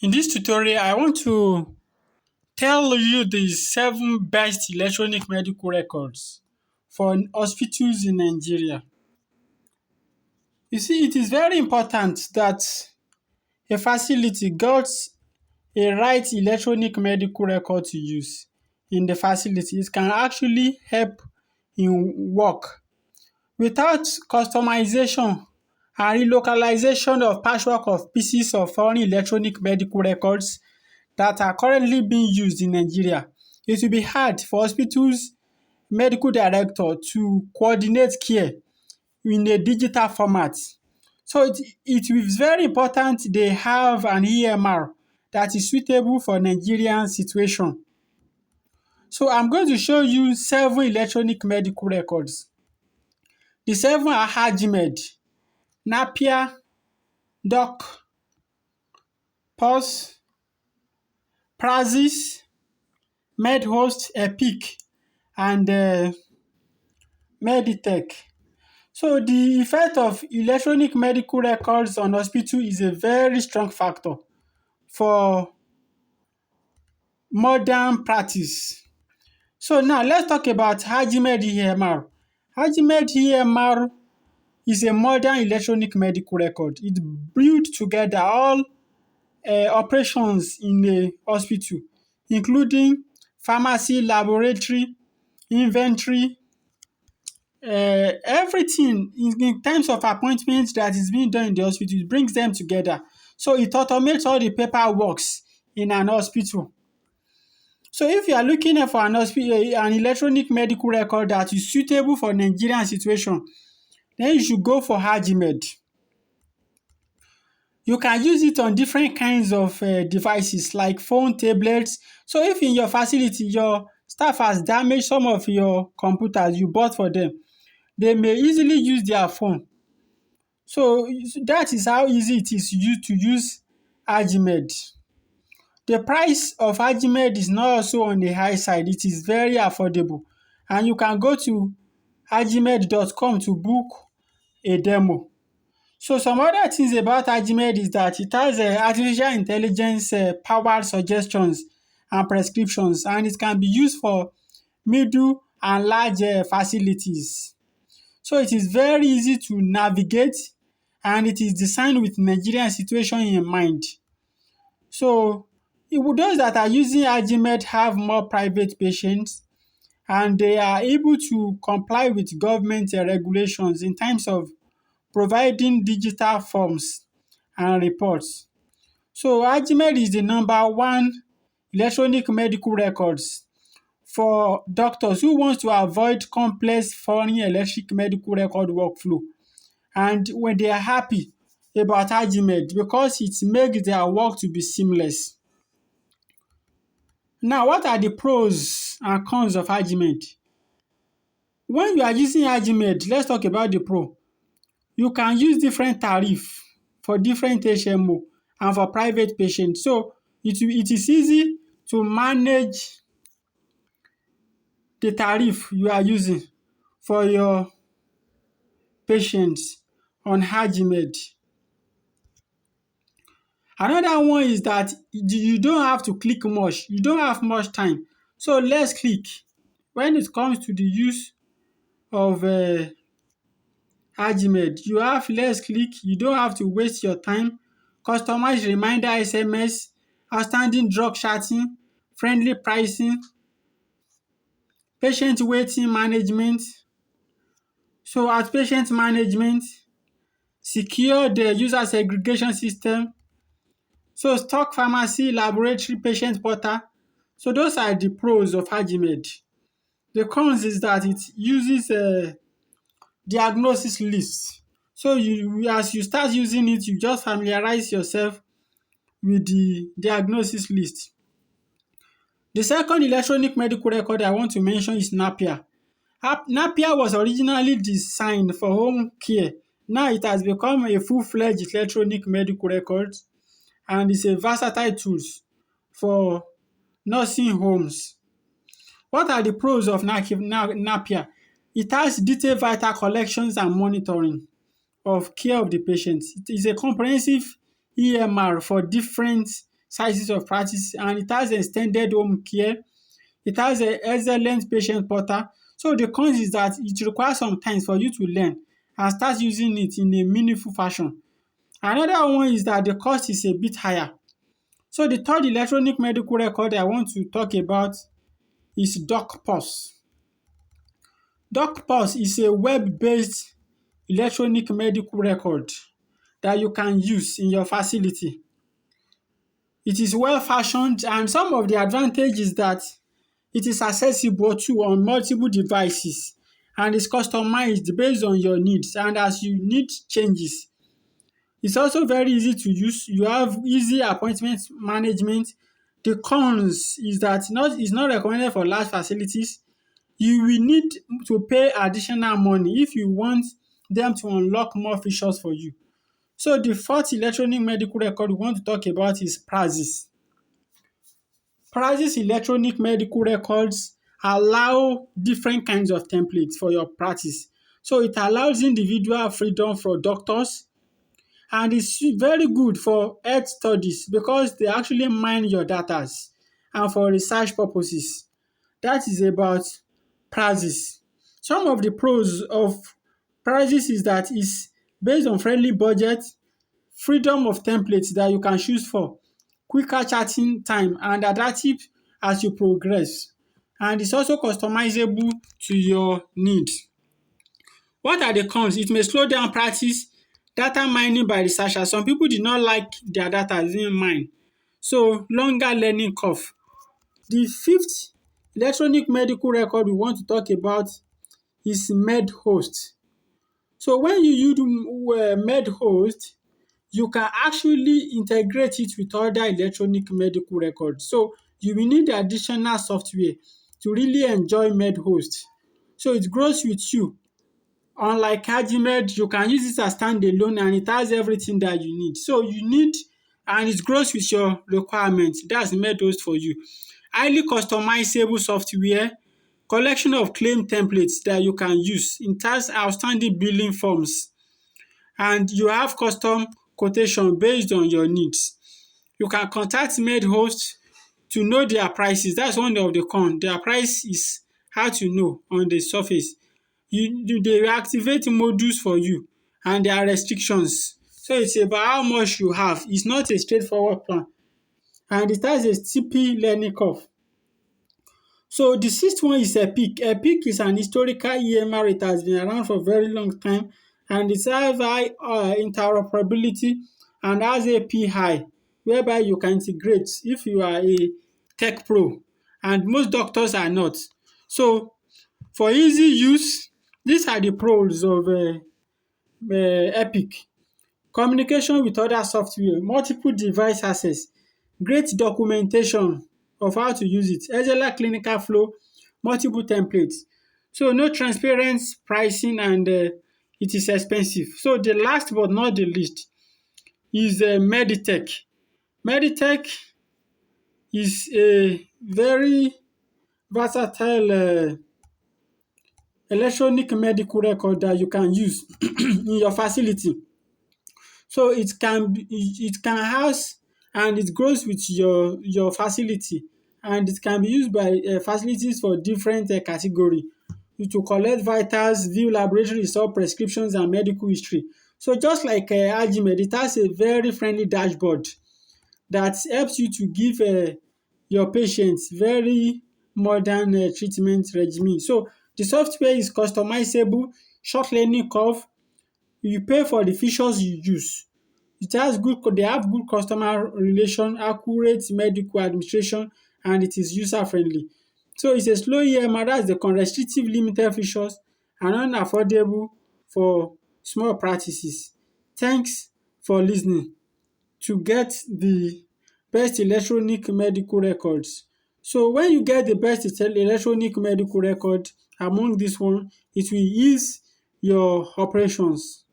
In this tutorial, I want to tell you the 7 best electronic medical records for hospitals in Nigeria. You see, it is very important that a facility gets a right electronic medical record to use in the facility. It can actually help in work. Without customization and relocalization of patchwork of pieces of foreign electronic medical records that are currently being used in Nigeria, it will be hard for hospitals medical director to coordinate care in a digital format. So it is very important they have an EMR that is suitable for Nigerian situation. So I'm going to show you 7 electronic medical records. The 7 are Hajimed, Napier, Doc, Pulse, Praxis, MedHost, Epic, and Meditech. So the effect of electronic medical records on hospital is a very strong factor for modern practice. So now let's talk about Hajimed EMR. Hajimed EMR is a modern electronic medical record. It brings together all operations in a hospital, including pharmacy, laboratory, inventory, everything in terms of appointments that is being done in the hospital. It brings them together. So it automates all the paperwork in an hospital. So if you are looking for an electronic medical record that is suitable for Nigerian situation, then you should go for Hajimed. You can use it on different kinds of devices like phone, tablets. So if in your facility your staff has damaged some of your computers you bought for them, they may easily use their phone. So that is how easy it is to use Hajimed. The price of Hajimed is not also on the high side. It is very affordable, and you can go to hajimed.com to book a demo. So some other things about Hajimed is that it has artificial intelligence powered suggestions and prescriptions, and it can be used for middle and large facilities. So it is very easy to navigate, and it is designed with Nigerian situation in mind. So those that are using Hajimed have more private patients, and they are able to comply with government regulations in terms of providing digital forms and reports. So Hajimed is the number one electronic medical records for doctors who want to avoid complex foreign electric medical record workflow, and when they are happy about Hajimed because it makes their work to be seamless. Now, what are the pros and cons of Hajimed? When you are using Hajimed, let's talk about the pro. You can use different tariff for different HMO and for private patients. So it is easy to manage the tariff you are using for your patients on Hajimed. Another one is that you don't have to click much. You don't have much time. So less click when it comes to the use of Hajimed. You have less click. You don't have to waste your time. Customized reminder SMS, outstanding drug chatting, friendly pricing, patient waiting management. So outpatient management, secure the user segregation system. So stock pharmacy, laboratory, patient portal. So those are the pros of Hajimed. The cons is that it uses a diagnosis list. So as you start using it, you just familiarize yourself with the diagnosis list. The second electronic medical record I want to mention is Napier. Napier was originally designed for home care. Now it has become a full-fledged electronic medical record, and is a versatile tool for nursing homes. What are the pros of Napier? It has detailed vital collections and monitoring of care of the patient. It is a comprehensive EMR for different sizes of practice, and it has extended home care. It has a excellent patient portal. So the cons is that it requires some time for you to learn and start using it in a meaningful fashion. Another one is that the cost is a bit higher. So the third electronic medical record I want to talk about is DocPOS. DocPOS is a web-based electronic medical record that you can use in your facility. It is well fashioned, and some of the advantage is that it is accessible too on multiple devices and is customized based on your needs and as you need changes. It's also very easy to use. You have easy appointment management. The cons is that it's not recommended for large facilities. You will need to pay additional money if you want them to unlock more features for you. So the fourth electronic medical record we want to talk about is Praxis. Praxis electronic medical records allow different kinds of templates for your practice. So it allows individual freedom for doctors, and it's very good for health studies because they actually mine your data and for research purposes. That is about Praxis. Some of the pros of Praxis is that it's based on friendly budget, freedom of templates that you can choose for, quicker chatting time, and adaptive as you progress. And it's also customizable to your needs. What are the cons? It may slow down practice, data mining by researchers. Some people do not like their data being mined. So longer learning curve. The fifth electronic medical record we want to talk about is MedHost. So when you use MedHost, you can actually integrate it with other electronic medical records. So you will need additional software to really enjoy MedHost. So it grows with you. Unlike Cajimed, you can use it as standalone and it has everything that you need. So you need, and it grows with your requirements. That's MedHost for you. Highly customizable software, collection of claim templates that you can use. It has outstanding billing forms, and you have custom quotation based on your needs. You can contact MedHost to know their prices. That's one of the cons. Their price is hard to know on the surface. They activate modules for you, and there are restrictions. So it's about how much you have. It's not a straightforward plan, and it has a steep learning curve. So the sixth one is Epic. Epic is an historical EMR. It has been around for a very long time, and it has high interoperability and has API whereby you can integrate if you are a tech pro, and most doctors are not. So for easy use, these are the pros of Epic. Communication with other software, multiple device access, great documentation of how to use it, excellent clinical flow, multiple templates. So no transparent pricing, and it is expensive. So the last but not the least is Meditech. Meditech is a very versatile electronic medical record that you can use in your facility. So it can house, and it grows with your facility, and it can be used by facilities for different category to collect vitals, view laboratory result, prescriptions and medical history. So just like Agimed, it has a very friendly dashboard that helps you to give your patients very modern treatment regimen. So the software is customizable, short learning curve, you pay for the features you use. They have good customer relation, accurate medical administration, and it is user friendly. So it's a slow EMR, that's the restrictive limited features and unaffordable for small practices. Thanks for listening. To get the best electronic medical records. So when you get the best electronic medical record among this one, it will ease your operations.